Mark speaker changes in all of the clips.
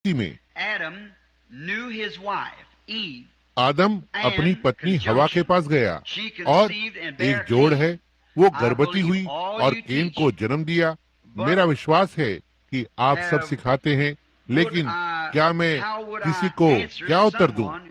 Speaker 1: में
Speaker 2: Adam knew his wife, Eve,
Speaker 1: आदम अपनी
Speaker 2: and
Speaker 1: पत्नी हवा के
Speaker 2: conjunction.
Speaker 1: पास गया
Speaker 2: She
Speaker 1: और
Speaker 2: conceived and
Speaker 1: एक
Speaker 2: bare
Speaker 1: जोड़
Speaker 2: Cain.
Speaker 1: है, वो
Speaker 2: I
Speaker 1: गर्भवती
Speaker 2: believe
Speaker 1: हुई
Speaker 2: all
Speaker 1: और
Speaker 2: you
Speaker 1: केन
Speaker 2: teach
Speaker 1: को जन्म दिया।
Speaker 2: but
Speaker 1: मेरा विश्वास है कि आप सब
Speaker 2: have
Speaker 1: सिखाते हैं,
Speaker 2: would
Speaker 1: लेकिन
Speaker 2: I,
Speaker 1: क्या मैं
Speaker 2: how would
Speaker 1: किसी
Speaker 2: I
Speaker 1: को
Speaker 2: answer
Speaker 1: क्या उत्तर दूं
Speaker 2: someone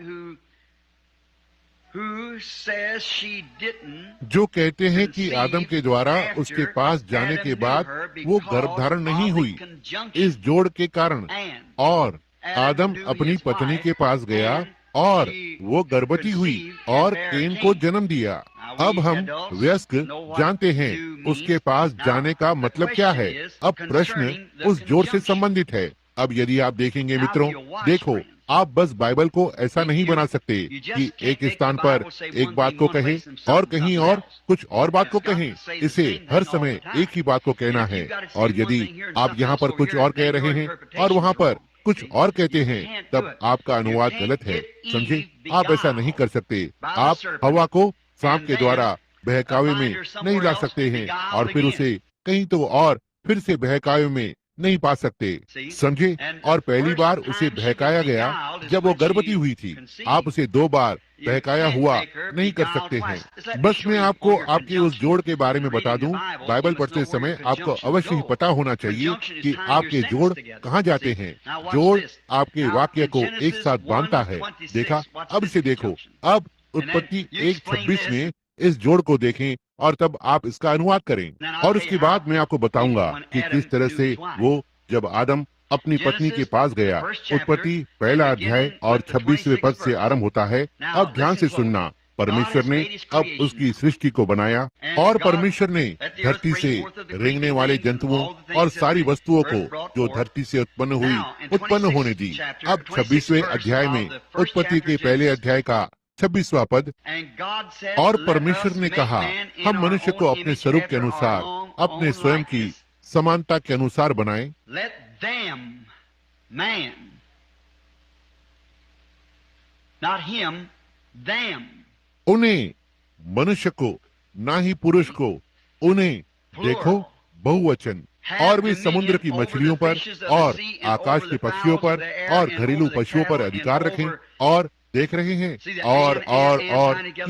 Speaker 2: who says she didn't
Speaker 1: जो कहते हैं कि आदम
Speaker 2: conceive
Speaker 1: के द्वारा उसके
Speaker 2: after
Speaker 1: पास जाने के
Speaker 2: Adam knew
Speaker 1: बाद
Speaker 2: her
Speaker 1: वो
Speaker 2: because
Speaker 1: गर्भधारण नहीं
Speaker 2: of the
Speaker 1: हुई
Speaker 2: conjunction.
Speaker 1: इस जोड़ के कारण,
Speaker 2: And
Speaker 1: और
Speaker 2: Adam
Speaker 1: आदम
Speaker 2: knew
Speaker 1: अपनी
Speaker 2: his
Speaker 1: पत्नी
Speaker 2: wife,
Speaker 1: के पास गया
Speaker 2: and
Speaker 1: और
Speaker 2: she
Speaker 1: वो गर्भवती हुई
Speaker 2: conceived and
Speaker 1: और
Speaker 2: bare
Speaker 1: केन को
Speaker 2: Cain.
Speaker 1: जन्म दिया।
Speaker 2: Now
Speaker 1: अब
Speaker 2: we
Speaker 1: हम
Speaker 2: adults
Speaker 1: वयस्क
Speaker 2: know what
Speaker 1: जानते हैं
Speaker 2: knew means.
Speaker 1: उसके पास
Speaker 2: Now,
Speaker 1: जाने का
Speaker 2: the
Speaker 1: मतलब क्या है।
Speaker 2: question is
Speaker 1: अब प्रश्न
Speaker 2: concerning the
Speaker 1: उस जोड़ से
Speaker 2: conjunction.
Speaker 1: संबंधित है। अब यदि आप देखेंगे
Speaker 2: Now,
Speaker 1: मित्रों,
Speaker 2: if you'll watch,
Speaker 1: देखो,
Speaker 2: friends,
Speaker 1: आप बस बाइबल को ऐसा
Speaker 2: if
Speaker 1: नहीं
Speaker 2: you-
Speaker 1: बना सकते
Speaker 2: you just
Speaker 1: कि
Speaker 2: can't
Speaker 1: एक
Speaker 2: take the
Speaker 1: स्थान पर
Speaker 2: Bible, say
Speaker 1: एक
Speaker 2: one
Speaker 1: बात
Speaker 2: thing
Speaker 1: को
Speaker 2: one
Speaker 1: कहें
Speaker 2: place and
Speaker 1: और
Speaker 2: something
Speaker 1: कहीं
Speaker 2: else.
Speaker 1: और कुछ और बात को
Speaker 2: It's got to
Speaker 1: कहें।
Speaker 2: say the
Speaker 1: इसे
Speaker 2: same
Speaker 1: हर
Speaker 2: thing all
Speaker 1: समय
Speaker 2: the time.
Speaker 1: एक ही बात को कहना
Speaker 2: And if
Speaker 1: है।
Speaker 2: you've got to say
Speaker 1: और
Speaker 2: one
Speaker 1: यदि
Speaker 2: thing here and
Speaker 1: आप
Speaker 2: something
Speaker 1: यहाँ
Speaker 2: else
Speaker 1: पर
Speaker 2: over
Speaker 1: कुछ
Speaker 2: here,
Speaker 1: और
Speaker 2: then
Speaker 1: कह रहे
Speaker 2: your
Speaker 1: हैं और
Speaker 2: interpretation
Speaker 1: वहाँ
Speaker 2: is
Speaker 1: पर
Speaker 2: wrong.
Speaker 1: कुछ
Speaker 2: See?
Speaker 1: और कहते
Speaker 2: You
Speaker 1: हैं,
Speaker 2: can't do
Speaker 1: तब
Speaker 2: it.
Speaker 1: आपका
Speaker 2: You
Speaker 1: अनुवाद
Speaker 2: can't
Speaker 1: गलत है।
Speaker 2: get
Speaker 1: समझे,
Speaker 2: Eve
Speaker 1: आप ऐसा नहीं
Speaker 2: beguiled
Speaker 1: कर सकते।
Speaker 2: by the
Speaker 1: आप
Speaker 2: serpent
Speaker 1: हवा को सांप
Speaker 2: and
Speaker 1: के
Speaker 2: then
Speaker 1: द्वारा बहकावे में
Speaker 2: find her
Speaker 1: नहीं
Speaker 2: somewhere
Speaker 1: ला
Speaker 2: else
Speaker 1: सकते
Speaker 2: and
Speaker 1: हैं
Speaker 2: beguiled
Speaker 1: और फिर
Speaker 2: again.
Speaker 1: उसे कहीं तो और फिर से बहकावे में नहीं पा सकते।
Speaker 2: See?
Speaker 1: समझे,
Speaker 2: And
Speaker 1: और
Speaker 2: the
Speaker 1: पहली
Speaker 2: first
Speaker 1: बार उसे
Speaker 2: time she
Speaker 1: बहकाया
Speaker 2: was
Speaker 1: गया
Speaker 2: beguiled is
Speaker 1: जब वो
Speaker 2: when
Speaker 1: गर्भवती
Speaker 2: she
Speaker 1: हुई थी।
Speaker 2: conceived.
Speaker 1: आप उसे 2 बार
Speaker 2: You
Speaker 1: बहकाया
Speaker 2: can't
Speaker 1: हुआ
Speaker 2: make her
Speaker 1: नहीं कर
Speaker 2: beguiled
Speaker 1: सकते हैं।
Speaker 2: twice. Just let me
Speaker 1: बस
Speaker 2: show
Speaker 1: मैं
Speaker 2: you
Speaker 1: आपको
Speaker 2: on your
Speaker 1: आपके उस
Speaker 2: conjunction.
Speaker 1: जोड़ के बारे में
Speaker 2: When
Speaker 1: बता
Speaker 2: reading
Speaker 1: दूं।
Speaker 2: the Bible,
Speaker 1: Bible
Speaker 2: you must
Speaker 1: पढ़ते
Speaker 2: know where
Speaker 1: समय
Speaker 2: your
Speaker 1: आपको
Speaker 2: conjunctions
Speaker 1: अवश्य ही
Speaker 2: go.
Speaker 1: पता होना चाहिए
Speaker 2: Conjunction is
Speaker 1: कि
Speaker 2: tying your
Speaker 1: आपके
Speaker 2: sentence
Speaker 1: जोड़
Speaker 2: together.
Speaker 1: कहाँ जाते
Speaker 2: See?
Speaker 1: हैं।
Speaker 2: Now watch
Speaker 1: जोड़
Speaker 2: this.
Speaker 1: आपके
Speaker 2: Now
Speaker 1: वाक्य
Speaker 2: in
Speaker 1: को एक
Speaker 2: Genesis
Speaker 1: साथ बांधता है।
Speaker 2: 1:26,
Speaker 1: देखा,
Speaker 2: watch
Speaker 1: अब
Speaker 2: this
Speaker 1: इसे देखो।
Speaker 2: conjunction.
Speaker 1: अब
Speaker 2: And then
Speaker 1: उत्पत्ति
Speaker 2: you explain
Speaker 1: 1:26
Speaker 2: this.
Speaker 1: में इस जोड़ को देखें और तब आप इसका अनुवाद करें।
Speaker 2: Then I'll
Speaker 1: और
Speaker 2: tell
Speaker 1: उसके
Speaker 2: you how
Speaker 1: बाद मैं आपको बताऊंगा
Speaker 2: when
Speaker 1: कि
Speaker 2: Adam
Speaker 1: किस तरह
Speaker 2: knew
Speaker 1: से
Speaker 2: his wife.
Speaker 1: वो जब आदम अपनी पत्नी के
Speaker 2: Genesis,
Speaker 1: पास
Speaker 2: the
Speaker 1: गया।
Speaker 2: first chapter,
Speaker 1: उत्पत्ति
Speaker 2: and
Speaker 1: पहला अध्याय
Speaker 2: beginning
Speaker 1: और
Speaker 2: with the
Speaker 1: 26वें पद
Speaker 2: 26th
Speaker 1: से
Speaker 2: verse.
Speaker 1: आरंभ होता है।
Speaker 2: Now,
Speaker 1: अब ध्यान से
Speaker 2: listen close.
Speaker 1: सुनना।
Speaker 2: God
Speaker 1: परमेश्वर
Speaker 2: has
Speaker 1: ने
Speaker 2: made his
Speaker 1: अब
Speaker 2: creation
Speaker 1: उसकी
Speaker 2: now.
Speaker 1: सृष्टि को बनाया
Speaker 2: And
Speaker 1: और
Speaker 2: God
Speaker 1: परमेश्वर ने
Speaker 2: let the earth
Speaker 1: धरती
Speaker 2: bring
Speaker 1: से
Speaker 2: forth of the
Speaker 1: रेंगने
Speaker 2: creeping
Speaker 1: वाले
Speaker 2: things and
Speaker 1: जंतुओं
Speaker 2: all the
Speaker 1: और
Speaker 2: things that
Speaker 1: सारी
Speaker 2: the
Speaker 1: वस्तुओं को
Speaker 2: earth brought
Speaker 1: जो
Speaker 2: forth.
Speaker 1: धरती से उत्पन्न हुई
Speaker 2: Now, in
Speaker 1: उत्पन्न
Speaker 2: 26th
Speaker 1: होने दी।
Speaker 2: chapter,
Speaker 1: अब
Speaker 2: 26th
Speaker 1: 26वें
Speaker 2: verse
Speaker 1: अध्याय
Speaker 2: of
Speaker 1: में
Speaker 2: the first
Speaker 1: उत्पत्ति
Speaker 2: chapter
Speaker 1: के
Speaker 2: of
Speaker 1: पहले
Speaker 2: Genesis.
Speaker 1: अध्याय का 26वां पद,
Speaker 2: And God said,
Speaker 1: और
Speaker 2: "Let
Speaker 1: परमेश्वर
Speaker 2: us
Speaker 1: ने
Speaker 2: make
Speaker 1: कहा,
Speaker 2: man in
Speaker 1: हम
Speaker 2: our
Speaker 1: मनुष्य
Speaker 2: own
Speaker 1: को अपने
Speaker 2: image
Speaker 1: स्वरूप के
Speaker 2: after our
Speaker 1: अनुसार अपने
Speaker 2: own
Speaker 1: स्वयं की
Speaker 2: likeness.
Speaker 1: समानता के अनुसार बनाएं।
Speaker 2: Let them, man, not him, them."
Speaker 1: उन्हें, मनुष्य को, ना ही पुरुष को, उन्हें, देखो, बहुवचन, और वे समुद्र की मछलियों पर और आकाश के पक्षियों पर और घरेलू पशुओं पर अधिकार रखें। और देख रहे हैं, और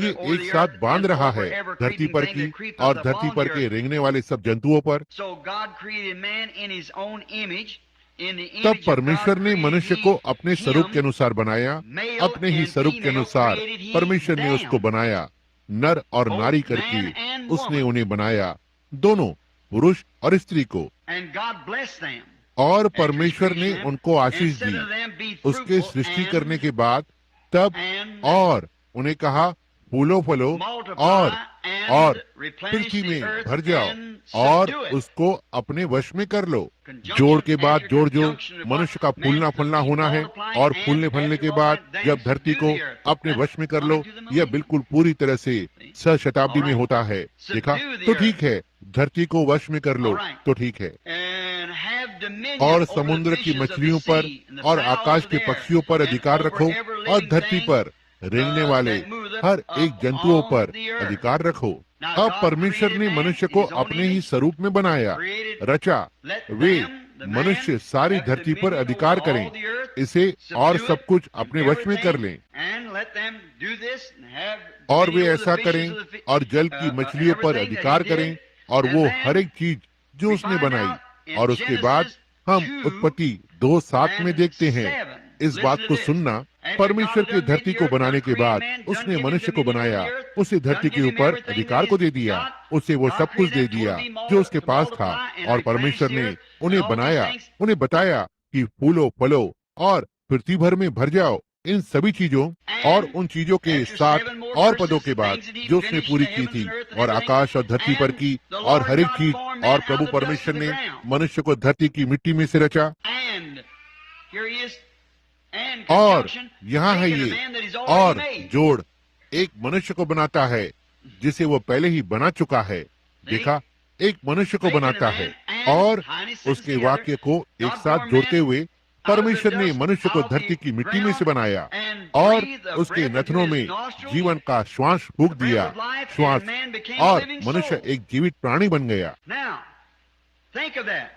Speaker 1: ये एक साथ बांध रहा है धरती पर की और धरती पर के रेंगने वाले सब जंतुओं पर।
Speaker 2: So God created man in his own image. In the
Speaker 1: तब
Speaker 2: image of
Speaker 1: परमेश्वर
Speaker 2: God
Speaker 1: ने
Speaker 2: created
Speaker 1: मनुष्य
Speaker 2: he
Speaker 1: को अपने स्वरूप
Speaker 2: him.
Speaker 1: के अनुसार बनाया,
Speaker 2: Male
Speaker 1: अपने ही
Speaker 2: and
Speaker 1: स्वरूप के
Speaker 2: female
Speaker 1: अनुसार
Speaker 2: created he
Speaker 1: परमेश्वर ने उसको
Speaker 2: them.
Speaker 1: बनाया। नर और
Speaker 2: Both
Speaker 1: नारी
Speaker 2: man
Speaker 1: करके
Speaker 2: and
Speaker 1: उसने
Speaker 2: woman.
Speaker 1: उन्हें बनाया, दोनों, पुरुष और स्त्री को।
Speaker 2: And God blessed them.
Speaker 1: और
Speaker 2: after his
Speaker 1: परमेश्वर ने
Speaker 2: creation,
Speaker 1: उनको
Speaker 2: and
Speaker 1: Ashish
Speaker 2: said
Speaker 1: the
Speaker 2: to them, "Be
Speaker 1: उसके
Speaker 2: fruitful
Speaker 1: सृष्टि
Speaker 2: and
Speaker 1: करने के बाद। तब
Speaker 2: and
Speaker 1: और उन्हें कहा, फूलो फलो
Speaker 2: multiply
Speaker 1: और
Speaker 2: and replenish
Speaker 1: पृथ्वी
Speaker 2: the
Speaker 1: में
Speaker 2: earth
Speaker 1: भर जाओ
Speaker 2: and
Speaker 1: और
Speaker 2: subdue it."
Speaker 1: उसको अपने वश में कर लो।
Speaker 2: Conjunction
Speaker 1: जोड़ के बाद
Speaker 2: after
Speaker 1: जोड़ जो
Speaker 2: conjunction of
Speaker 1: मनुष्य
Speaker 2: what?
Speaker 1: का
Speaker 2: Man
Speaker 1: फूलना
Speaker 2: to
Speaker 1: फलना
Speaker 2: be
Speaker 1: होना है,
Speaker 2: multiplying
Speaker 1: और
Speaker 2: and
Speaker 1: फूलने फलने
Speaker 2: after
Speaker 1: के
Speaker 2: all
Speaker 1: बाद
Speaker 2: that, then
Speaker 1: जब धरती
Speaker 2: subdue
Speaker 1: को
Speaker 2: the earth.
Speaker 1: अपने
Speaker 2: That's
Speaker 1: वश में कर लो।
Speaker 2: coming to the
Speaker 1: यह
Speaker 2: millennium.
Speaker 1: बिल्कुल पूरी तरह से शताब्दी में
Speaker 2: All right.
Speaker 1: होता है। देखा,
Speaker 2: Subdue the
Speaker 1: तो
Speaker 2: earth.
Speaker 1: ठीक है, धरती को वश में कर लो
Speaker 2: All right.
Speaker 1: तो ठीक है।
Speaker 2: And have dominion
Speaker 1: और
Speaker 2: over the
Speaker 1: समुद्र की
Speaker 2: fishes of the
Speaker 1: मछलियों पर
Speaker 2: sea and the
Speaker 1: और
Speaker 2: fowls
Speaker 1: आकाश
Speaker 2: of
Speaker 1: के
Speaker 2: the air,
Speaker 1: पक्षियों पर
Speaker 2: and
Speaker 1: अधिकार
Speaker 2: over
Speaker 1: रखो
Speaker 2: every
Speaker 1: और
Speaker 2: living
Speaker 1: धरती
Speaker 2: thing,
Speaker 1: पर रेंगने वाले
Speaker 2: that moveth
Speaker 1: हर एक जंतुओं
Speaker 2: upon
Speaker 1: पर
Speaker 2: the earth.
Speaker 1: अधिकार रखो।
Speaker 2: Now
Speaker 1: अब
Speaker 2: God
Speaker 1: परमेश्वर
Speaker 2: created
Speaker 1: ने
Speaker 2: man
Speaker 1: मनुष्य
Speaker 2: in
Speaker 1: को
Speaker 2: his own
Speaker 1: अपने ही
Speaker 2: image,
Speaker 1: स्वरूप में बनाया,
Speaker 2: created,
Speaker 1: रचा।
Speaker 2: let
Speaker 1: way
Speaker 2: them, the man,
Speaker 1: मनुष्य सारी
Speaker 2: have
Speaker 1: धरती पर
Speaker 2: dominion
Speaker 1: अधिकार
Speaker 2: over
Speaker 1: करें,
Speaker 2: all the earth,
Speaker 1: इसे और
Speaker 2: subdue
Speaker 1: सब
Speaker 2: it,
Speaker 1: कुछ
Speaker 2: and
Speaker 1: अपने वश में कर
Speaker 2: everything,
Speaker 1: लें।
Speaker 2: and let them do this and have
Speaker 1: और वे
Speaker 2: dominion over the
Speaker 1: ऐसा
Speaker 2: fishes
Speaker 1: करें
Speaker 2: of the
Speaker 1: और जल की मछलियों पर
Speaker 2: everything that
Speaker 1: अधिकार
Speaker 2: he
Speaker 1: करें
Speaker 2: did.
Speaker 1: और
Speaker 2: And
Speaker 1: वो
Speaker 2: then
Speaker 1: हर एक चीज जो
Speaker 2: we
Speaker 1: उसने
Speaker 2: find
Speaker 1: बनाई।
Speaker 2: out in
Speaker 1: और उसके बाद
Speaker 2: Genesis
Speaker 1: हम
Speaker 2: 2
Speaker 1: उत्पत्ति 2:7 में
Speaker 2: and
Speaker 1: देखते हैं।
Speaker 2: 7.
Speaker 1: इस बात
Speaker 2: Listen
Speaker 1: को
Speaker 2: to this.
Speaker 1: सुनना,
Speaker 2: After
Speaker 1: परमेश्वर
Speaker 2: God
Speaker 1: के
Speaker 2: had done
Speaker 1: धरती
Speaker 2: made
Speaker 1: को
Speaker 2: the earth,
Speaker 1: बनाने
Speaker 2: done
Speaker 1: के बाद
Speaker 2: created man,
Speaker 1: उसने
Speaker 2: done give him
Speaker 1: मनुष्य को
Speaker 2: dominion over
Speaker 1: बनाया,
Speaker 2: the earth,
Speaker 1: उसे धरती
Speaker 2: done
Speaker 1: के
Speaker 2: give him
Speaker 1: ऊपर
Speaker 2: everything
Speaker 1: अधिकार
Speaker 2: that
Speaker 1: को
Speaker 2: he's
Speaker 1: दे दिया,
Speaker 2: got.
Speaker 1: उसे वो
Speaker 2: God
Speaker 1: सब कुछ
Speaker 2: created
Speaker 1: दे
Speaker 2: them
Speaker 1: दिया
Speaker 2: to
Speaker 1: जो उसके
Speaker 2: to
Speaker 1: पास था।
Speaker 2: multiply and
Speaker 1: और
Speaker 2: replenish
Speaker 1: परमेश्वर
Speaker 2: the
Speaker 1: ने
Speaker 2: earth and
Speaker 1: उन्हें
Speaker 2: all these
Speaker 1: बनाया,
Speaker 2: things.
Speaker 1: उन्हें बताया कि फूलो फलो और पृथ्वी भर में भर जाओ। इन सभी चीजों और उन चीजों के
Speaker 2: After
Speaker 1: 7
Speaker 2: 7 more
Speaker 1: और
Speaker 2: verses,
Speaker 1: पदों के बाद
Speaker 2: things that he
Speaker 1: जो उसने
Speaker 2: finished
Speaker 1: पूरी
Speaker 2: the
Speaker 1: की
Speaker 2: heavens
Speaker 1: थी
Speaker 2: and earth and
Speaker 1: और
Speaker 2: everything,
Speaker 1: आकाश और धरती पर
Speaker 2: and
Speaker 1: की
Speaker 2: the
Speaker 1: और
Speaker 2: Lord
Speaker 1: हर एक
Speaker 2: God
Speaker 1: चीज,
Speaker 2: formed
Speaker 1: और
Speaker 2: man
Speaker 1: Prabhu
Speaker 2: out of the dust
Speaker 1: परमेश्वर
Speaker 2: of the
Speaker 1: ने
Speaker 2: ground.
Speaker 1: मनुष्य को धरती की मिट्टी में से रचा।
Speaker 2: And here he is, and
Speaker 1: और
Speaker 2: conjunction,
Speaker 1: यहाँ है
Speaker 2: making a
Speaker 1: ये,
Speaker 2: man that he's
Speaker 1: और
Speaker 2: already made.
Speaker 1: जोड़ एक मनुष्य को बनाता है जिसे वो पहले ही बना चुका है। देखा, एक मनुष्य को बनाता है और उसके वाक्य को एक साथ जोड़ते हुए परमेश्वर ने मनुष्य को धरती की मिट्टी में से बनाया और उसके नथनों में जीवन का श्वास फूंक दिया, श्वास, और मनुष्य एक जीवित प्राणी बन गया।
Speaker 2: Now, think of that.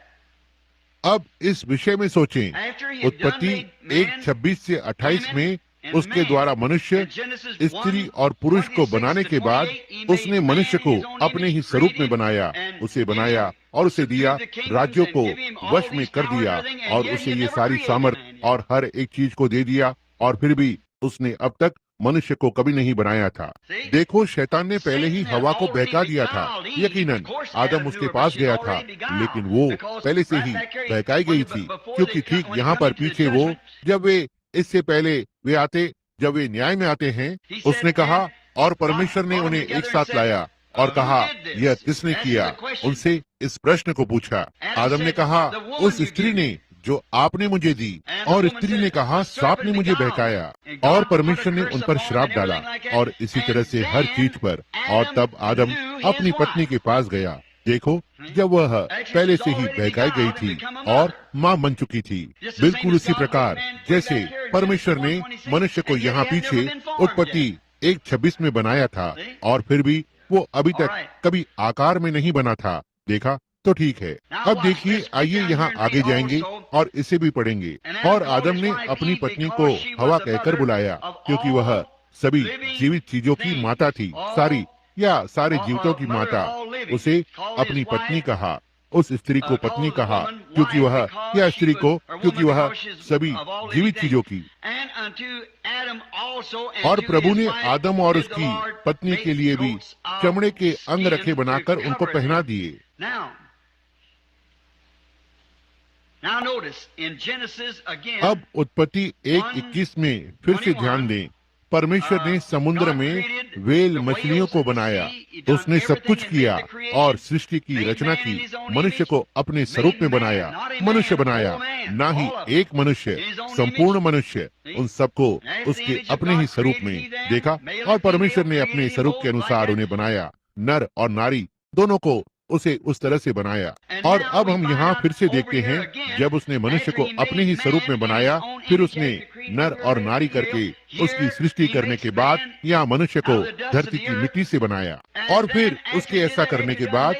Speaker 1: अब इस विषय में सोचें।
Speaker 2: After he had done
Speaker 1: उत्पत्ति
Speaker 2: made
Speaker 1: 1:26 से 28
Speaker 2: women
Speaker 1: में
Speaker 2: and
Speaker 1: उसके
Speaker 2: man.
Speaker 1: द्वारा मनुष्य,
Speaker 2: In Genesis
Speaker 1: स्त्री
Speaker 2: 1,
Speaker 1: और पुरुष को
Speaker 2: 26
Speaker 1: बनाने
Speaker 2: to
Speaker 1: के बाद
Speaker 2: 28, he made
Speaker 1: उसने
Speaker 2: man
Speaker 1: मनुष्य
Speaker 2: in
Speaker 1: को
Speaker 2: his own
Speaker 1: अपने
Speaker 2: image,
Speaker 1: ही स्वरूप में
Speaker 2: created
Speaker 1: बनाया,
Speaker 2: and
Speaker 1: उसे
Speaker 2: gave
Speaker 1: बनाया
Speaker 2: him
Speaker 1: और उसे
Speaker 2: subdued
Speaker 1: दिया,
Speaker 2: the kingdoms
Speaker 1: राज्यों
Speaker 2: and
Speaker 1: को
Speaker 2: give him all
Speaker 1: वश में
Speaker 2: these
Speaker 1: कर
Speaker 2: powers and
Speaker 1: दिया
Speaker 2: everything, and
Speaker 1: और
Speaker 2: yet
Speaker 1: उसे
Speaker 2: he
Speaker 1: ये
Speaker 2: never
Speaker 1: सारी
Speaker 2: created
Speaker 1: सामर्थ
Speaker 2: man yet.
Speaker 1: और हर एक चीज को दे दिया, और फिर भी उसने अब तक मनुष्य को कभी नहीं बनाया था।
Speaker 2: See?
Speaker 1: देखो, शैतान ने पहले ही
Speaker 2: Satan had
Speaker 1: हवा को
Speaker 2: already
Speaker 1: बहका दिया था।
Speaker 2: beguiled Eve.
Speaker 1: यकीनन
Speaker 2: Of course,
Speaker 1: आदम
Speaker 2: Adam
Speaker 1: उसके
Speaker 2: knew her, but
Speaker 1: pass
Speaker 2: she's
Speaker 1: गया था,
Speaker 2: already beguiled.
Speaker 1: लेकिन वो
Speaker 2: Because
Speaker 1: पहले से
Speaker 2: right
Speaker 1: ही
Speaker 2: back here,
Speaker 1: बहकाई गई थी,
Speaker 2: before
Speaker 1: क्योंकि
Speaker 2: they
Speaker 1: ठीक
Speaker 2: when they
Speaker 1: यहाँ
Speaker 2: come
Speaker 1: पर
Speaker 2: into the
Speaker 1: पीछे वो,
Speaker 2: judgment,
Speaker 1: जब वे इससे पहले वे आते, जब वे न्याय में आते हैं,
Speaker 2: he said,
Speaker 1: उसने कहा,
Speaker 2: and
Speaker 1: और
Speaker 2: God
Speaker 1: परमेश्वर ने
Speaker 2: brought them
Speaker 1: उन्हें एक
Speaker 2: together and
Speaker 1: साथ
Speaker 2: said,
Speaker 1: लाया और
Speaker 2: who
Speaker 1: कहा,
Speaker 2: did this?
Speaker 1: यह किसने
Speaker 2: Asked
Speaker 1: किया?
Speaker 2: the question.
Speaker 1: उनसे इस प्रश्न को पूछा।
Speaker 2: Adam
Speaker 1: आदम ने
Speaker 2: said,
Speaker 1: कहा,
Speaker 2: the woman
Speaker 1: उस
Speaker 2: you
Speaker 1: स्त्री
Speaker 2: give
Speaker 1: ने
Speaker 2: me.
Speaker 1: जो आपने मुझे दी।
Speaker 2: And the
Speaker 1: और
Speaker 2: woman
Speaker 1: स्त्री ने
Speaker 2: said,
Speaker 1: कहा,
Speaker 2: the
Speaker 1: सांप ने
Speaker 2: serpent
Speaker 1: मुझे
Speaker 2: beguiled
Speaker 1: बहकाया।
Speaker 2: me. And
Speaker 1: और
Speaker 2: God put a
Speaker 1: परमेश्वर ने
Speaker 2: curse
Speaker 1: उन पर
Speaker 2: upon
Speaker 1: श्राप
Speaker 2: them and
Speaker 1: डाला,
Speaker 2: everything like that.
Speaker 1: और इसी तरह से
Speaker 2: And
Speaker 1: हर
Speaker 2: then
Speaker 1: चीज पर। और
Speaker 2: Adam
Speaker 1: तब आदम
Speaker 2: knew his
Speaker 1: अपनी पत्नी
Speaker 2: wife.
Speaker 1: के पास गया। देखो, जब वह
Speaker 2: Actually,
Speaker 1: पहले
Speaker 2: she
Speaker 1: से
Speaker 2: was
Speaker 1: ही
Speaker 2: already
Speaker 1: बहकाई गई
Speaker 2: beguiled and
Speaker 1: थी
Speaker 2: become a
Speaker 1: और
Speaker 2: mother.
Speaker 1: मां बन चुकी थी।
Speaker 2: Just the
Speaker 1: बिल्कुल
Speaker 2: same as
Speaker 1: उसी
Speaker 2: God made
Speaker 1: प्रकार
Speaker 2: man way
Speaker 1: जैसे
Speaker 2: back here in
Speaker 1: परमेश्वर
Speaker 2: Genesis
Speaker 1: ने
Speaker 2: 1:26,
Speaker 1: मनुष्य को
Speaker 2: and yet
Speaker 1: यहाँ
Speaker 2: he had never
Speaker 1: पीछे
Speaker 2: been formed
Speaker 1: उत्पत्ति
Speaker 2: yet.
Speaker 1: 1:26 में बनाया था,
Speaker 2: See?
Speaker 1: और फिर भी वो अभी
Speaker 2: All
Speaker 1: तक
Speaker 2: right.
Speaker 1: कभी आकार में नहीं बना था। देखा, तो ठीक है।
Speaker 2: Now
Speaker 1: अब
Speaker 2: watch,
Speaker 1: देखिए,
Speaker 2: let's click
Speaker 1: आइए
Speaker 2: down
Speaker 1: यहाँ
Speaker 2: here and
Speaker 1: आगे
Speaker 2: read
Speaker 1: जाएंगे
Speaker 2: also.
Speaker 1: और इसे भी पढ़ेंगे।
Speaker 2: And Adam
Speaker 1: और
Speaker 2: called
Speaker 1: आदम
Speaker 2: his
Speaker 1: ने
Speaker 2: wife
Speaker 1: अपनी
Speaker 2: Eve
Speaker 1: पत्नी
Speaker 2: because
Speaker 1: को
Speaker 2: she was
Speaker 1: हवा
Speaker 2: the
Speaker 1: कहकर
Speaker 2: mother
Speaker 1: बुलाया,
Speaker 2: of
Speaker 1: क्योंकि वह
Speaker 2: all
Speaker 1: सभी
Speaker 2: living
Speaker 1: जीवित चीजों की
Speaker 2: things.
Speaker 1: माता थी।
Speaker 2: All-
Speaker 1: सारी या सारे जीवितों की
Speaker 2: mother of
Speaker 1: माता।
Speaker 2: all living.
Speaker 1: उसे
Speaker 2: Called his
Speaker 1: अपनी पत्नी
Speaker 2: wife,
Speaker 1: कहा, उस स्त्री को पत्नी
Speaker 2: called the
Speaker 1: कहा,
Speaker 2: woman
Speaker 1: क्योंकि
Speaker 2: wife
Speaker 1: वह,
Speaker 2: because
Speaker 1: या
Speaker 2: she
Speaker 1: स्त्री
Speaker 2: was-
Speaker 1: को,
Speaker 2: or
Speaker 1: क्योंकि
Speaker 2: woman
Speaker 1: वह
Speaker 2: because she's
Speaker 1: सभी
Speaker 2: of all living
Speaker 1: जीवित
Speaker 2: things.
Speaker 1: चीजों की।
Speaker 2: And unto Adam also and
Speaker 1: और
Speaker 2: to
Speaker 1: प्रभु
Speaker 2: his
Speaker 1: ने
Speaker 2: wife
Speaker 1: आदम और
Speaker 2: did the
Speaker 1: उसकी
Speaker 2: Lord
Speaker 1: पत्नी
Speaker 2: make
Speaker 1: के लिए भी
Speaker 2: coats of
Speaker 1: चमड़े के अंग
Speaker 2: skin
Speaker 1: रखे
Speaker 2: to
Speaker 1: बनाकर उनको
Speaker 2: cover
Speaker 1: पहना
Speaker 2: them.
Speaker 1: दिए।
Speaker 2: Now notice in Genesis again.
Speaker 1: अब उत्पत्ति 1:21 में फिर से ध्यान दें, परमेश्वर ने समुद्र में वेल मछलियों को बनाया। उसने सब कुछ किया और सृष्टि की रचना की। मनुष्य को अपने स्वरूप में बनाया, मनुष्य बनाया, ना ही एक मनुष्य, संपूर्ण मनुष्य, उन सबको उसके अपने ही स्वरूप में। देखा, और परमेश्वर ने अपने स्वरूप के अनुसार उन्हें बनाया, नर और नारी दोनों को उसे उस तरह से बनाया। और अब हम यहाँ फिर से देखते हैं, जब उसने मनुष्य को अपने ही स्वरूप में बनाया, फिर उसने नर और नारी करके उसकी सृष्टि करने के बाद यहाँ मनुष्य को धरती की मिट्टी से बनाया। और फिर उसके ऐसा करने के बाद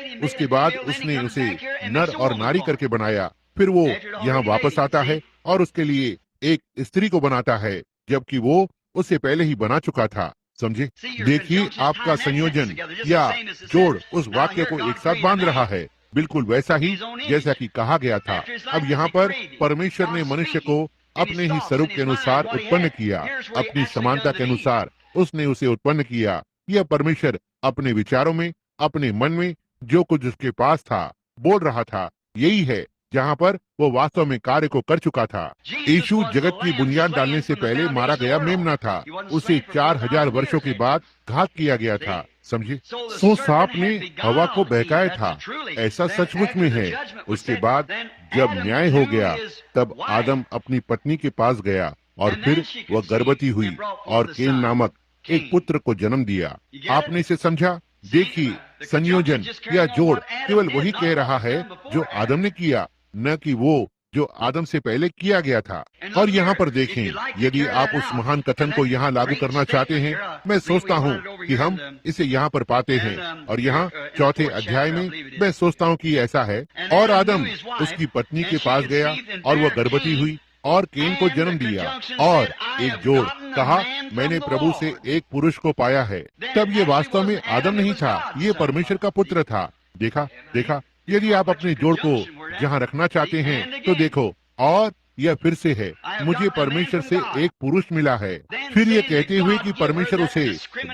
Speaker 1: उसने उसे नर और नारी करके बनाया। फिर वो यहाँ वापस आता है और उसके लिए एक स्त्री को बनाता है, जबकि वो उससे पहले ही बना चुका था। समझे? देखिए, आपका संयोजन या जोड़ उस वाक्य को एक साथ बांध रहा है, बिल्कुल वैसा ही जैसा कि कहा गया था। अब यहाँ पर परमेश्वर ने मनुष्य को अपने ही स्वरूप के अनुसार उत्पन्न किया, अपनी समानता के अनुसार उसने उसे उत्पन्न किया। यह परमेश्वर अपने विचारों में, अपने मन में जो कुछ उसके पास था, बोल रहा था, यही है जहाँ पर वो वास्तव में कार्य को कर चुका था। यीशु जगत की बुनियाद डालने से पहले मारा गया मेमना था। उसे 4000 वर्षों के बाद घात किया गया था। समझे? सो सांप ने हवा को बहकाया था, ऐसा सचमुच में है। उसके बाद जब न्याय हो गया, तब आदम अपनी पत्नी के पास गया और फिर वह गर्भवती हुई और केन नामक एक पुत्र को जन्म दिया। आपने इसे समझा? देखिए, संयोजन या जोड़ केवल वही कह रहा है जो आदम ने किया, न कि वो जो आदम से पहले किया गया था। और यहाँ पर देखें, यदि आप उस महान कथन को यहाँ लागू करना चाहते हैं, मैं सोचता हूँ कि हम इसे यहाँ पर पाते हैं, और यहाँ 4 अध्याय में मैं सोचता हूँ कि ऐसा है। और आदम उसकी पत्नी के पास गया और वह गर्भवती हुई और केन को जन्म दिया। और एक जोड़ कहा, मैंने प्रभु से एक पुरुष को पाया है। तब ये वास्तव में आदम नहीं था, ये परमेश्वर का पुत्र था। देखा। यदि आप अपने जोड़ को जहाँ रखना चाहते हैं, तो देखो, और यह फिर से है, मुझे परमेश्वर से एक पुरुष मिला है। फिर ये कहते हुए कि परमेश्वर उसे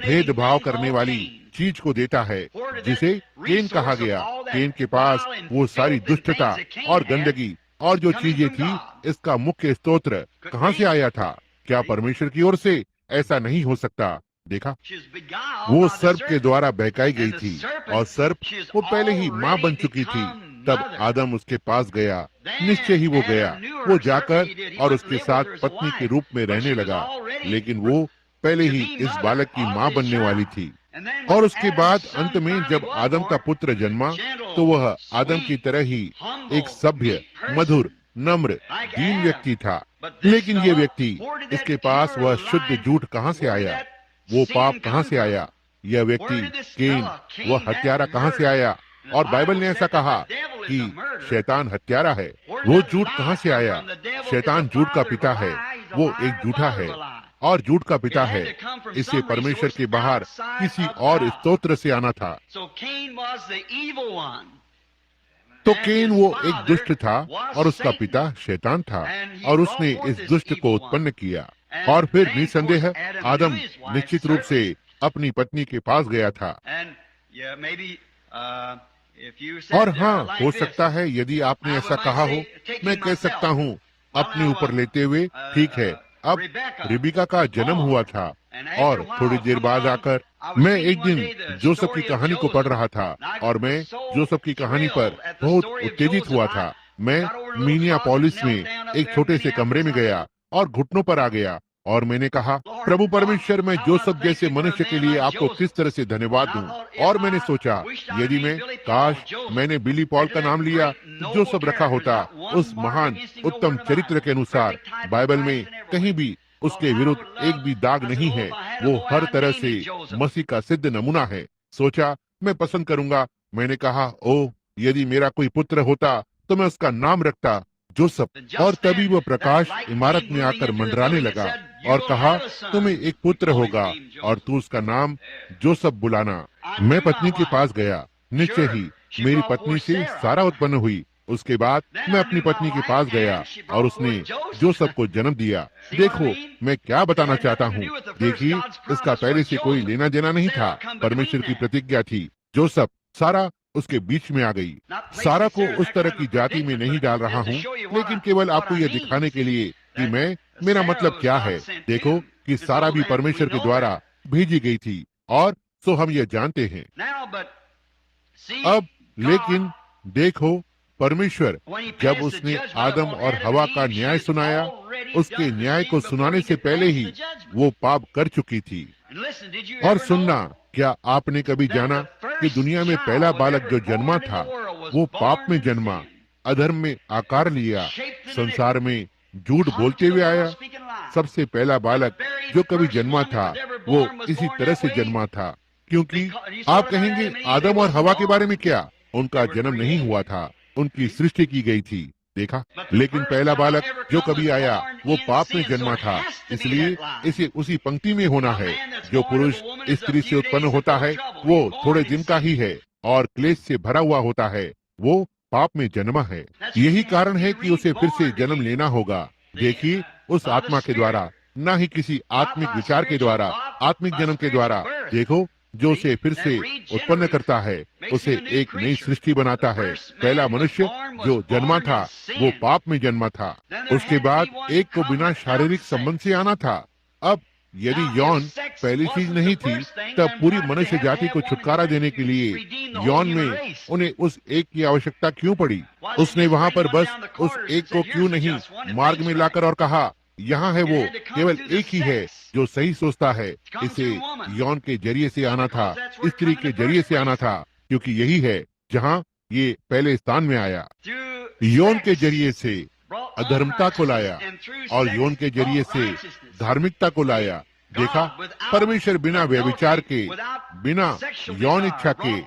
Speaker 1: भेदभाव करने वाली चीज को देता है, जिसे केन कहा गया। केन के पास वो सारी दुष्टता और गंदगी और जो चीजें थी, इसका मुख्य स्रोत कहाँ से आया था? क्या परमेश्वर की ओर से? ऐसा नहीं हो सकता। देखा, वो सर्प के द्वारा बहकाई गई थी, और सर्प वो पहले ही मां बन चुकी थी। तब आदम उसके पास गया, निश्चय ही वो गया, वो जाकर और उसके साथ पत्नी के रूप में रहने लगा, लेकिन वो पहले ही इस बालक की मां बनने वाली थी। और उसके बाद अंत में जब आदम का पुत्र जन्मा, तो वह आदम की तरह ही एक सभ्य, मधुर, नम्र, दीन व्यक्ति था। लेकिन ये व्यक्ति, इसके पास वह शुद्ध झूठ कहाँ से आया? वो पाप कहाँ से आया? यह व्यक्ति केन, वह हत्यारा कहाँ से आया? और बाइबल ने ऐसा कहा कि शैतान हत्यारा है। वो झूठ कहाँ से आया? शैतान झूठ का पिता है, वो एक झूठा है और झूठ का पिता है। इसे परमेश्वर के बाहर किसी और स्तोत्र से आना था। तो केन वो एक दुष्ट था और उसका पिता शैतान था और उसने इस दुष्ट को उत्पन्न किया। और फिर निसंदेह आदम निश्चित रूप से अपनी पत्नी के पास गया था। और हाँ, हो सकता है यदि आपने ऐसा कहा हो, मैं कह सकता हूँ अपने ऊपर लेते हुए, ठीक है, अब रिबिका का जन्म हुआ था और थोड़ी देर बाद आकर मैं एक दिन जोसेफ की कहानी को पढ़ रहा था और मैं जोसेफ की कहानी पर बहुत उत्तेजित हुआ था। मैं मिनियापोलिस में एक छोटे से कमरे में गया और घुटनों पर आ गया और मैंने कहा, प्रभु परमेश्वर, मैं जोसेफ जैसे मनुष्य के लिए आपको किस तरह से धन्यवाद दूं। और मैंने सोचा, यदि मैं काश मैंने बिली पॉल का नाम लिया तो जोसेफ रखा होता। उस महान उत्तम चरित्र के अनुसार बाइबल में कहीं भी उसके विरुद्ध एक भी दाग नहीं है। वो हर तरह से मसीह का सिद्ध नमूना है। सोचा मैं पसंद करूंगा। मैंने कहा, ओ यदि मेरा कोई पुत्र होता तो मैं उसका नाम रखता जोसेफ। और तभी वह प्रकाश इमारत में आकर मंडराने लगा और कहा, तुम्हें एक पुत्र होगा और तू उसका नाम जोसेफ बुलाना। मैं पत्नी के पास गया। निश्चय ही मेरी पत्नी से सारा उत्पन्न हुई। उसके बाद मैं अपनी पत्नी के पास गया और उसने जोसेफ को जन्म दिया। देखो मैं क्या बताना चाहता हूँ। देखिए, इसका पहले से कोई लेना देना नहीं था। परमेश्वर की प्रतिज्ञा थी। जोसेफ, सारा उसके बीच में आ गई। सारा को उस तरह की जाति में नहीं डाल रहा हूँ, लेकिन केवल आपको यह दिखाने के लिए कि मेरा मतलब क्या है। देखो कि सारा भी परमेश्वर के द्वारा भेजी गई थी और सो हम यह जानते हैं। अब लेकिन देखो, परमेश्वर जब उसने आदम और हवा का न्याय सुनाया, उसके न्याय को सुनाने से पहले ही वो पाप कर चुकी थी। और सुनना, क्या आपने कभी जाना कि दुनिया में पहला बालक जो जन्मा था वो पाप में जन्मा, अधर्म में आकार लिया, संसार में झूठ बोलते हुए आया। सबसे पहला बालक जो कभी जन्मा था वो इसी तरह से जन्मा था। क्योंकि आप कहेंगे, आदम और हवा के बारे में क्या? उनका जन्म नहीं हुआ था, उनकी सृष्टि की गई थी। देखा, लेकिन पहला बालक जो कभी आया वो पाप में जन्मा था। इसलिए इसे उसी पंक्ति में होना है। जो पुरुष स्त्री से उत्पन्न होता है वो थोड़े दिन का ही है और क्लेश से भरा हुआ होता है। वो पाप में जन्मा है। यही कारण है कि उसे फिर से जन्म लेना होगा। देखिए, उस आत्मा के द्वारा, ना ही किसी आत्मिक विचार के द्वारा, आत्मिक जन्म के द्वारा। देखो, जो उसे फिर से उत्पन्न करता है उसे एक नई सृष्टि बनाता है। पहला मनुष्य जो जन्मा था वो पाप में जन्मा था। उसके बाद एक को बिना शारीरिक संबंध से आना था। अब यदि यौन पहली चीज नहीं थी, तब पूरी मनुष्य जाति को छुटकारा देने के लिए यौन में उन्हें उस एक की आवश्यकता क्यों पड़ी? उसने वहां पर बस उस एक को क्यों नहीं मार्ग में लाकर और कहा, यहाँ है वो, केवल एक ही है जो सही सोचता है। इसे यौन के जरिए से आना था, स्त्री के जरिए से आना था, क्योंकि यही है जहाँ ये पहले स्थान में आया। यौन के जरिए से अधर्मता को लाया और यौन के जरिए से धार्मिकता को लाया। देखा, परमेश्वर बिना व्यभिचार के, बिना यौन इच्छा के,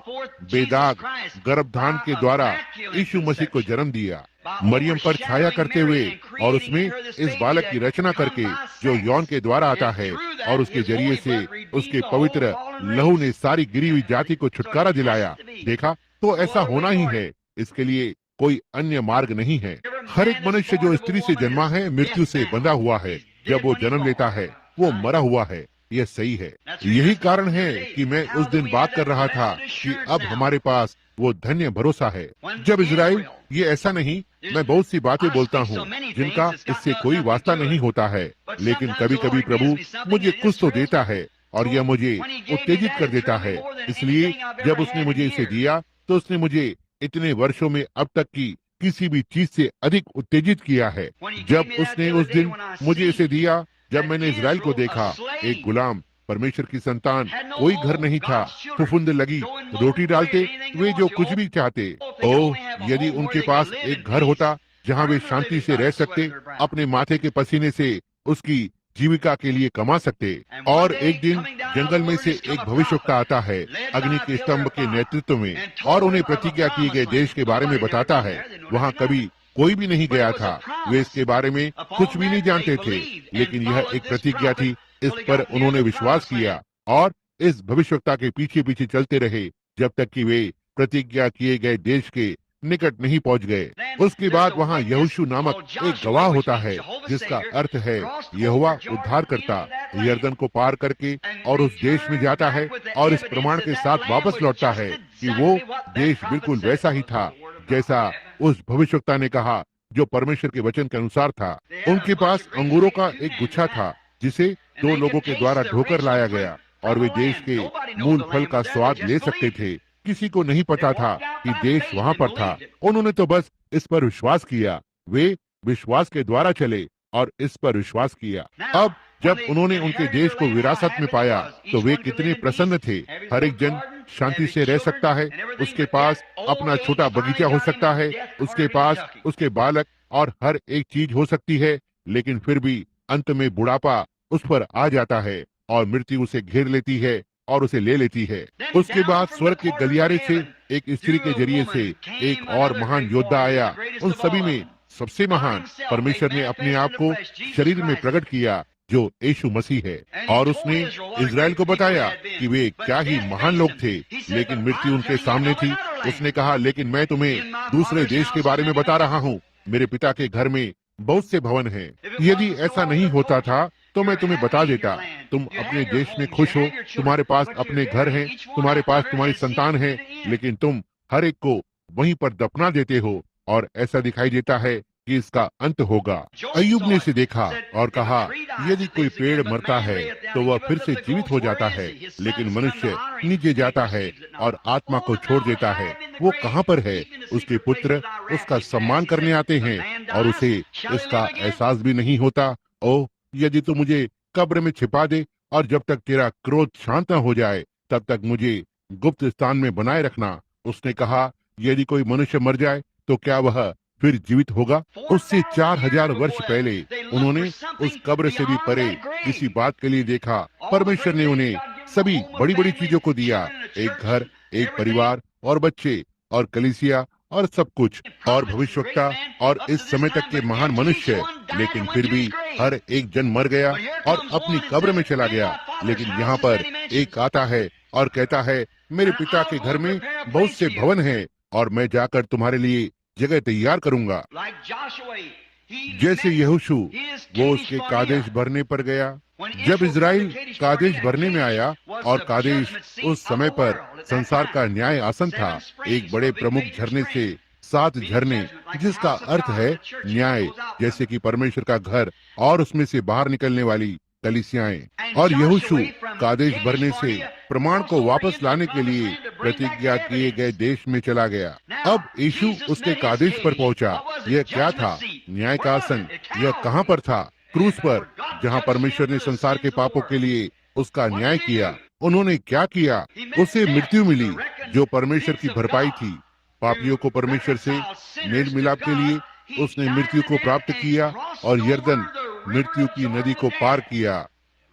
Speaker 1: बेदाग गर्भधान के द्वारा यीशु मसीह को जन्म दिया, मरियम पर छाया करते हुए और उसमें इस बालक की रचना करके जो यौन के द्वारा आता है और उसके जरिए से उसके पवित्र लहू ने सारी गिरी हुई जाति को छुटकारा दिलाया। देखा, तो ऐसा होना ही है। इसके लिए कोई अन्य मार्ग नहीं है। हर एक मनुष्य जो स्त्री से जन्मा है मृत्यु से बंधा हुआ है। जब वो जन्म लेता है वो मरा हुआ है। यह सही है। यही कारण है कि मैं उस दिन बात कर रहा था कि अब हमारे पास वो धन्य भरोसा है। जब इजराइल, ये ऐसा नहीं, मैं बहुत सी बातें बोलता हूँ जिनका इससे कोई वास्ता नहीं होता है, लेकिन कभी कभी प्रभु मुझे कुछ तो देता है और यह मुझे उत्तेजित कर देता है। इसलिए जब उसने मुझे इसे दिया तो उसने मुझे इतने वर्षों में अब तक की किसी भी चीज से अधिक उत्तेजित किया है। जब उसने उस दिन मुझे इसे दिया, जब मैंने इजराइल को देखा, एक गुलाम, परमेश्वर की संतान, कोई घर नहीं था, फुफुंद लगी, रोटी डालते वे जो कुछ भी चाहते। ओह, यदि उनके पास एक घर होता जहाँ वे शांति से रह सकते, अपने माथे के पसीने से उसकी जीविका के लिए कमा सकते। और एक दिन जंगल में से एक भविष्यवक्ता आता है अग्नि के स्तंभ के नेतृत्व में और उन्हें प्रतिज्ञा किए गए देश के बारे में बताता है। वहाँ कभी कोई भी नहीं गया था, वे इसके बारे में कुछ भी नहीं जानते थे, लेकिन यह एक प्रतिज्ञा थी। इस पर उन्होंने विश्वास किया और इस भविष्यवक्ता के पीछे पीछे चलते रहे जब तक कि वे प्रतिज्ञा किए गए देश के निकट नहीं पहुंच गए। उसके बाद वहाँ यहोशू नामक एक गवाह होता है जिसका अर्थ है यहोवा उद्धार करता, यरदन को पार करके और उस देश में जाता है और इस प्रमाण के साथ वापस लौटता है कि वो देश बिल्कुल वैसा ही था जैसा उस भविष्यवक्ता ने कहा, जो परमेश्वर के वचन के अनुसार था। उनके पास अंगूरों का एक गुच्छा था जिसे 2 लोगों के द्वारा ढोकर लाया गया और वे देश के मूल फल का स्वाद ले सकते थे। किसी को नहीं पता था कि देश वहाँ पर था। उन्होंने तो बस इस पर विश्वास किया। वे विश्वास के द्वारा चले और इस पर विश्वास किया। अब जब उन्होंने उनके देश को विरासत में पाया तो वे कितने प्रसन्न थे। हर एक जन शांति से रह सकता है, उसके पास अपना छोटा बगीचा हो सकता है, उसके पास उसके बालक और हर एक चीज हो सकती है, लेकिन फिर भी अंत में बुढ़ापा उस पर आ जाता है और मृत्यु उसे घेर लेती है और उसे ले लेती है। उसके बाद स्वर्ग के गलियारे से एक स्त्री के जरिए से एक और महान योद्धा आया। उन सभी में सबसे महान परमेश्वर ने अपने आप को शरीर में प्रकट किया जो यीशु मसीह है, और उसने इजराइल को बताया कि वे क्या ही महान लोग थे, लेकिन मृत्यु उनके सामने थी। उसने कहा, लेकिन मैं तुम्हें दूसरे देश के बारे में बता रहा हूँ, मेरे पिता के घर में बहुत से भवन हैं। यदि ऐसा नहीं होता था तो मैं तुम्हें बता देता। तुम अपने देश में खुश हो, तुम्हारे पास अपने घर हैं, तुम्हारे पास तुम्हारी संतान है, लेकिन तुम हर एक को वहीं पर दफना देते हो और ऐसा दिखाई देता है कि इसका अंत होगा। अय्यूब ने इसे देखा और कहा, यदि कोई पेड़ मरता है तो वह फिर से जीवित हो जाता है, लेकिन मनुष्य नीचे जाता है और आत्मा को छोड़ देता है। वो कहाँ पर है? उसके पुत्र उसका सम्मान करने आते हैं और उसे इसका एहसास भी नहीं होता। ओह, यदि तू मुझे कब्र में छिपा दे और जब तक तेरा क्रोध शांत न हो जाए तब तक मुझे गुप्त स्थान में बनाए रखना। उसने कहा, यदि कोई मनुष्य मर जाए तो क्या वह फिर जीवित होगा? उससे 4000 वर्ष पहले उन्होंने उस कब्र से भी परे किसी बात के लिए देखा। परमेश्वर ने उन्हें सभी बड़ी बड़ी चीजों को दिया, एक घर, एक परिवार और बच्चे और कलीसिया और सब कुछ और भविष्यवक्ता और इस समय तक के महान मनुष्य, लेकिन फिर भी हर एक जन मर गया और अपनी कब्र में चला गया। लेकिन यहाँ पर एक आता है और कहता है, मेरे पिता के घर में बहुत से भवन हैं और मैं जाकर तुम्हारे लिए जगह तैयार करूंगा। जैसे यहोशू वो उसके कादेश भरने पर गया। जब इजराइल कादेश भरने में आया और कादेश उस समय पर संसार का न्याय आसन था, एक बड़े प्रमुख झरने से 7 झरने, जिसका अर्थ है न्याय, जैसे कि परमेश्वर का घर और उसमें से बाहर निकलने वाली कलीसियाएं। और यहोशू कादेश भरने से प्रमाण को वापस लाने के लिए प्रतिज्ञा किए गए देश में चला गया। अब यीशु उसके कादेश पर पहुंचा। यह क्या था? न्याय का आसन। यह कहाँ पर था? क्रूस पर, जहाँ परमेश्वर ने संसार के पापों के लिए उसका न्याय किया। उन्होंने क्या किया? उसे मृत्यु मिली जो परमेश्वर की भरपाई थी। पापियों को परमेश्वर से मेल मिलाप के लिए उसने मृत्यु को प्राप्त किया और यरदन मृत्यु की नदी को पार किया।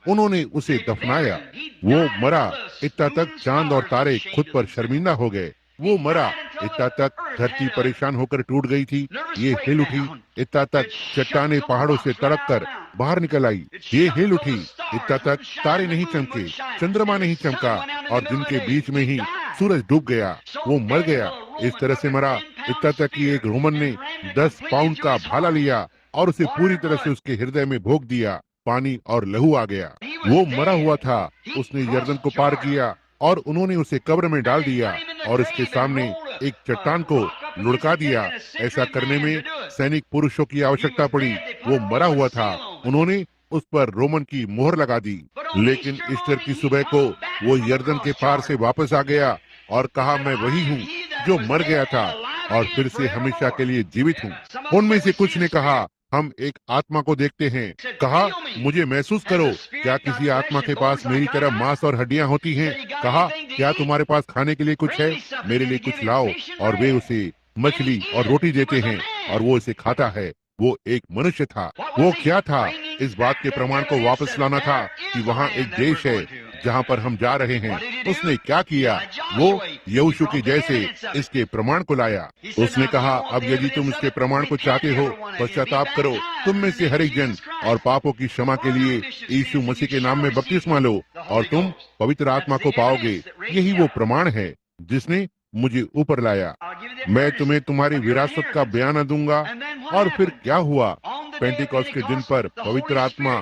Speaker 1: उन्होंने उसे दफनाया। वो मरा, इतना तक चांद और तारे खुद पर शर्मिंदा हो गए। वो मरा, इतना तक धरती परेशान होकर टूट गई थी। ये हिल उठी, इतना तक चट्टाने पहाड़ों से तड़प कर बाहर निकल आई। ये हिल उठी, इतना तक तारे नहीं चमके, चंद्रमा नहीं चमका और दिन के बीच में ही सूरज डूब गया। वो मर गया, इस तरह से मरा, इतना तक कि एक रोमन ने 10 पाउंड का भाला लिया और उसे पूरी तरह से उसके हृदय में भोंक दिया। पानी और लहू आ गया। वो मरा हुआ था। उसने यरदन को पार किया और उन्होंने उसे कब्र में डाल दिया और उसके सामने एक चट्टान को लुढ़का दिया। ऐसा करने में सैनिक पुरुषों की आवश्यकता पड़ी। वो मरा हुआ था। उन्होंने उस पर रोमन की मोहर लगा दी। लेकिन ईस्टर की सुबह को वो यरदन के पार से वापस आ गया और कहा, मैं वही हूँ जो मर गया था और फिर से हमेशा के लिए जीवित हूँ। उनमें से कुछ ने कहा, हम एक आत्मा को देखते हैं। कहा, मुझे महसूस करो। क्या किसी आत्मा के पास मेरी तरह मांस और हड्डियां होती हैं? कहा, क्या तुम्हारे पास खाने के लिए कुछ है? मेरे लिए कुछ लाओ। और वे उसे मछली और रोटी देते हैं और वो इसे खाता है वो एक मनुष्य था। वो क्या था? इस बात के प्रमाण को वापस लाना था कि वहाँ एक देश है जहाँ पर हम जा रहे हैं। उसने क्या किया? वो यहोशू के जैसे इसके प्रमाण को लाया। उसने कहा, अब यदि तुम इसके प्रमाण को चाहते हो, पश्चाताप करो, तुम में से हर एक जन, और पापों की क्षमा के लिए यीशु मसीह के नाम में बपतिस्मा लो और तुम पवित्र आत्मा को पाओगे। यही वो प्रमाण है जिसने मुझे ऊपर लाया। मैं तुम्हें तुम्हारी विरासत का बयाना दूंगा। और फिर क्या हुआ? पेंटिकॉस्ट के दिन पर पवित्र आत्मा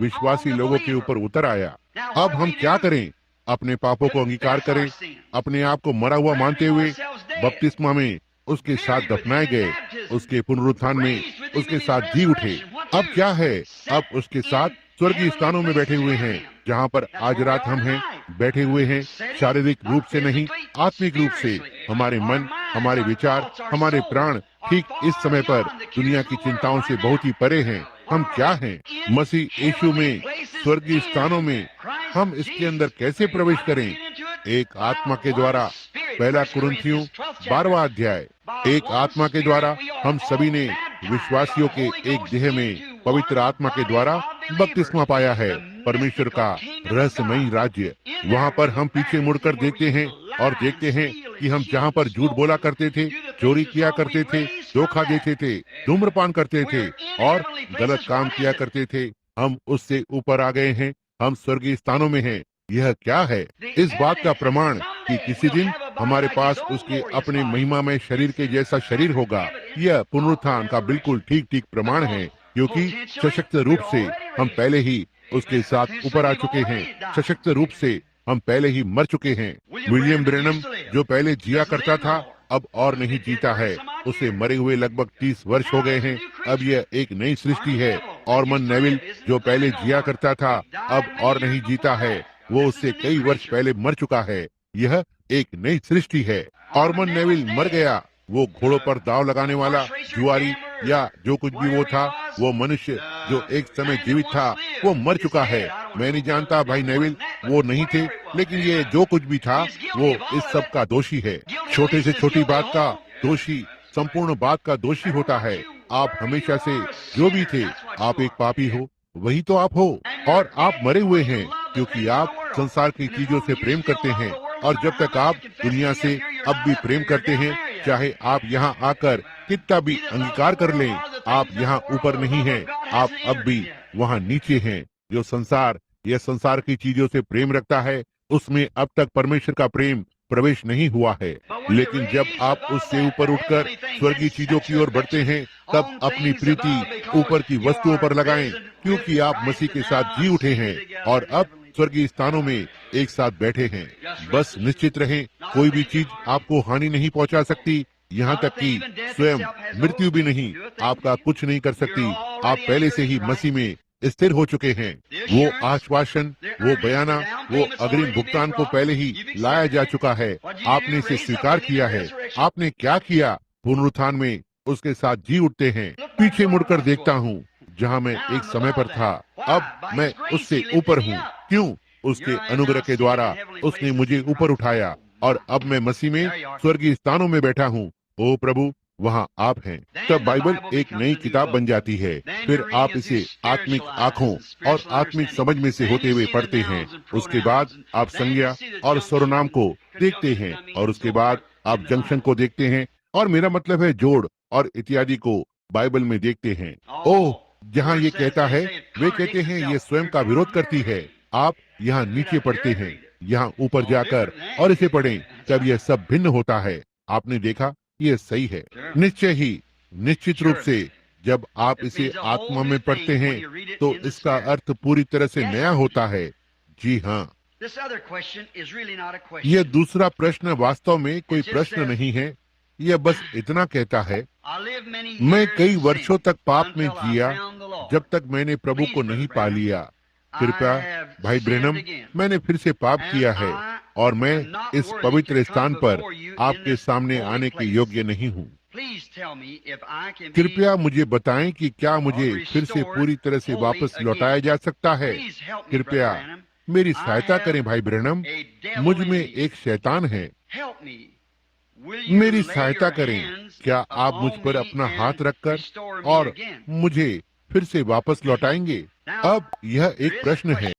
Speaker 1: विश्वासी लोगों के ऊपर उतर आया। अब हम क्या करें? अपने पापों को अंगीकार करें, अपने आप को मरा हुआ मानते हुए बपतिस्मा में उसके साथ दफनाए गए, उसके पुनरुत्थान में उसके साथ जी उठे। अब क्या है? अब उसके साथ स्वर्गीय स्थानों में बैठे हुए हैं, जहाँ पर आज रात हम हैं, बैठे हुए हैं। शारीरिक रूप से नहीं, आत्मिक रूप से। हमारे मन, हमारे विचार, हमारे प्राण ठीक इस समय पर दुनिया की चिंताओं से बहुत ही परे हैं। हम क्या हैं? मसीह यीशु में स्वर्गीय स्थानों में। हम इसके अंदर कैसे प्रवेश करें? एक आत्मा के द्वारा। पहला कुरिन्थियों 12वां अध्याय। एक आत्मा के द्वारा हम सभी ने विश्वासियों के एक देह में पवित्र आत्मा के द्वारा बपतिस्मा पाया है। परमेश्वर का रहस्यमयी राज्य। वहाँ पर हम पीछे मुड़कर देखते हैं और देखते हैं कि हम जहाँ पर झूठ बोला करते थे, चोरी किया करते थे, धोखा देते थे, धूम्रपान करते थे और गलत काम किया करते थे, हम उससे ऊपर आ गए हैं। हम स्वर्गीय स्थानों में हैं। यह क्या है? इस बात का प्रमाण कि किसी दिन हमारे पास उसके अपने महिमा में शरीर के जैसा शरीर होगा। यह पुनरुत्थान का बिल्कुल ठीक ठीक प्रमाण है, क्योंकि सशक्त रूप से हम पहले ही उसके साथ ऊपर आ चुके हैं। सशक्त रूप से हम पहले ही मर चुके हैं। विलियम ब्रेनम जो पहले जिया करता था, अब और नहीं जीता है। उसे मरे हुए लगभग 30 वर्ष हो गए हैं। अब यह एक नई सृष्टि है। ऑर्मन नेविल जो पहले जिया करता था, अब और नहीं जीता है। वो उससे कई वर्ष पहले मर चुका है। यह एक नई सृष्टि है। ऑर्मन नेविल मर गया। वो घोड़ों पर दाव लगाने वाला जुआरी या जो कुछ भी वो था, वो मनुष्य जो एक समय जीवित था, वो मर चुका है। मैं नहीं जानता भाई नेविल वो नहीं थे, लेकिन ये जो कुछ भी था वो इस सब का दोषी है। छोटे से छोटी बात का दोषी संपूर्ण बात का दोषी होता है। आप हमेशा से जो भी थे, आप एक पापी हो, वही तो आप हो। और आप मरे हुए हैं क्योंकि आप संसार की चीजों से प्रेम करते हैं। और जब तक आप दुनिया से अब भी प्रेम करते हैं, चाहे आप यहाँ आकर कितना भी अंगीकार कर लें, आप यहाँ ऊपर नहीं हैं। आप अब भी वहाँ नीचे हैं। जो संसार या संसार की चीजों से प्रेम रखता है, उसमें अब तक परमेश्वर का प्रेम प्रवेश नहीं हुआ है। लेकिन जब आप उससे ऊपर उठकर स्वर्गीय चीजों की ओर बढ़ते हैं, तब अपनी प्रीति ऊपर की वस्तुओं पर लगाएं, क्योंकि आप मसीह के साथ जी उठे हैं और अब स्वर्गीय स्थानों में एक साथ बैठे हैं। बस निश्चित रहें, कोई भी चीज आपको हानि नहीं पहुंचा सकती, यहाँ तक कि स्वयं मृत्यु भी नहीं आपका कुछ नहीं कर सकती। आप पहले से ही मसीह में स्थिर हो चुके हैं। वो आश्वासन, वो बयाना, वो अग्रिम भुगतान को पहले ही लाया जा चुका है। आपने इसे स्वीकार किया है। आपने क्या किया? पुनरुत्थान में उसके साथ जी उठते हैं। पीछे मुड़कर देखता हूँ, जहाँ मैं एक समय पर था, अब मैं उससे ऊपर हूँ। क्यों? उसके अनुग्रह के द्वारा उसने मुझे ऊपर उठाया और अब मैं मसीह में स्वर्गीय स्थानों में बैठा हूँ। ओ प्रभु, वहाँ आप हैं। तब बाइबल एक नई किताब बन जाती है। फिर आप इसे आत्मिक आंखों और आत्मिक समझ में से होते हुए पढ़ते हैं। उसके बाद आप संज्ञा और सर्वनाम को देखते हैं और उसके बाद आप जंक्शन को देखते हैं, और मेरा मतलब है जोड़ और इत्यादि को बाइबल में देखते हैं। ओह, जहाँ ये कहता है, वे कहते हैं ये स्वयं का विरोध करती है। आप यहाँ नीचे पढ़ते हैं, यहाँ ऊपर जाकर और इसे पढ़ें, तब यह सब भिन्न होता है। आपने देखा, ये सही है। निश्चय ही, निश्चित रूप से जब आप इसे आत्मा में पढ़ते हैं तो इसका अर्थ पूरी तरह से नया होता है। जी हाँ, यह दूसरा प्रश्न वास्तव में कोई प्रश्न नहीं है। यह बस इतना कहता है, मैं कई वर्षों तक पाप में जिया जब तक मैंने प्रभु को नहीं पा लिया। कृपया भाई ब्रेनम, मैंने फिर से पाप किया है और मैं इस पवित्र स्थान पर आपके सामने आने के योग्य नहीं हूँ। कृपया मुझे बताएं कि क्या मुझे फिर से पूरी तरह से वापस लौटाया जा सकता है। कृपया मेरी सहायता करें भाई ब्रेनम, मुझ में एक शैतान है।
Speaker 2: will you
Speaker 1: मेरी
Speaker 2: lay
Speaker 1: सहायता
Speaker 2: your
Speaker 1: करें।
Speaker 2: hands
Speaker 1: क्या आप मुझ
Speaker 2: upon
Speaker 1: पर
Speaker 2: me
Speaker 1: अपना
Speaker 2: and
Speaker 1: हाथ रखकर
Speaker 2: restore me
Speaker 1: और
Speaker 2: again?
Speaker 1: मुझे फिर से वापस लौटाएंगे?
Speaker 2: Now,
Speaker 1: अब यह
Speaker 2: there
Speaker 1: एक
Speaker 2: is a
Speaker 1: प्रश्न है।
Speaker 2: question.